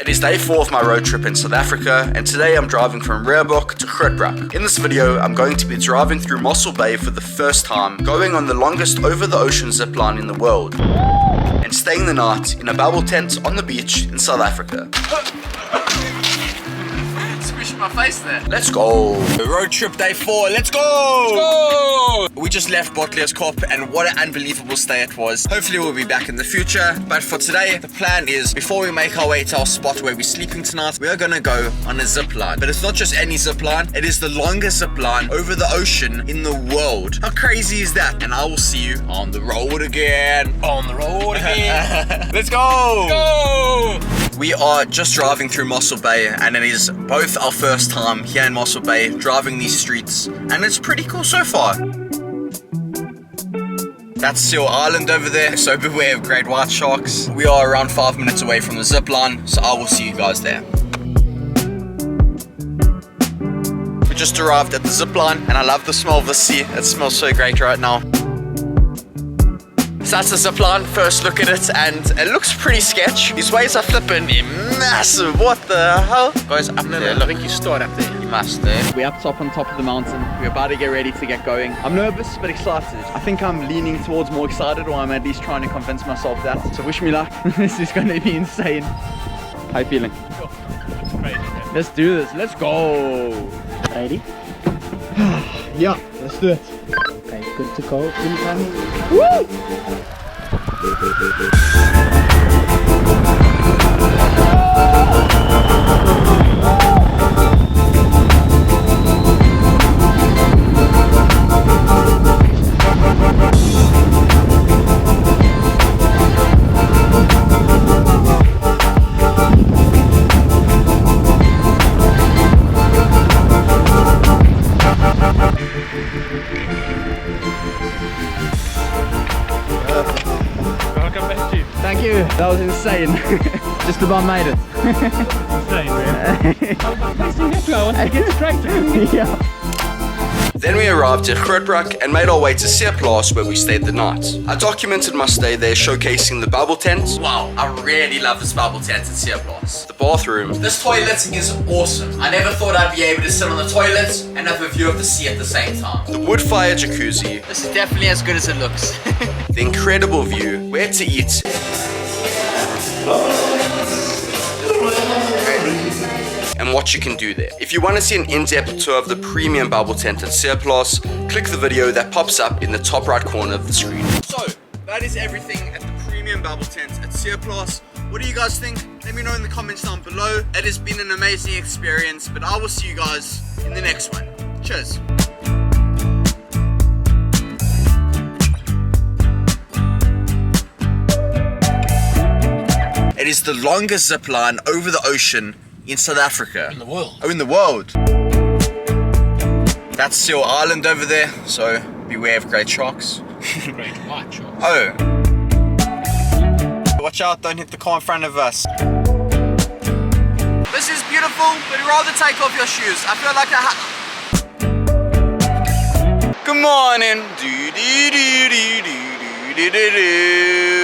It is day 4 of my road trip in South Africa, and today I'm driving from Plettenberg to Plettenberg. In this video, I'm going to be driving through Mossel Bay for the first time, going on the longest over-the-ocean zipline in the world, and staying the night in a bubble tent on the beach in South Africa. Squished my face there. Let's go. Road trip day 4, let's go! Let's go! We just left Botley's Kop, and what an unbelievable stay it was. Hopefully we'll be back in the future, but for today, the plan is, before we make our way to our spot where we're sleeping tonight, we are gonna go on a zip line. But it's not just any zip line, it is the longest zip line over the ocean in the world. How crazy is that? And I will see you on the road again. On the road again. Let's go! Let's go! We are just driving through Mossel Bay, and it is both our first time here in Mossel Bay driving these streets, and it's pretty cool so far. That's Seal Island over there, so beware of great white sharks. We are around 5 minutes away from the zip line, so I will see you guys there. We just arrived at the zip line, and I love the smell of the sea. It smells so great right now. So that's the zip line, first look at it, and it looks pretty sketch. These waves are flipping massive, what the hell? Guys, up there, look. I think you start up there. You must there. We're up top on top of the mountain. We're about to get ready to get going. I'm nervous, but excited. I think I'm leaning towards more excited, or I'm at least trying to convince myself that. So wish me luck. This is going to be insane. How you feeling? Let's do this, let's go. Ready? Yeah, let's do it. Okay, good to go. Woo! Thank you. That was insane. Just about made it. Insane, man. I get distracted. Yeah. Then we arrived at Plettenberg and made our way to Zipline, where we stayed the night. I documented my stay there, showcasing the bubble tent. Wow, I really love this bubble tent at Zipline. The bathroom. This toilet is awesome. I never thought I'd be able to sit on the toilet and have a view of the sea at the same time. The wood fire jacuzzi. This is definitely as good as it looks. The incredible view, where to eat. And what you can do there. If you want to see an in-depth tour of the premium bubble tent at Zipline, click the video that pops up in the top right corner of the screen. So, that is everything at the premium bubble tent at Zipline. What do you guys think? Let me know in the comments down below. It has been an amazing experience, but I will see you guys in the next one. Cheers. It is the longest zip line over the ocean in South Africa. In the world. Oh, in the world. That's Seal Island over there, so beware of great sharks. Great white sharks. Oh. Watch out, don't hit the car in front of us. This is beautiful, but rather take off your shoes. I feel like Good morning. Do do do do do do do do.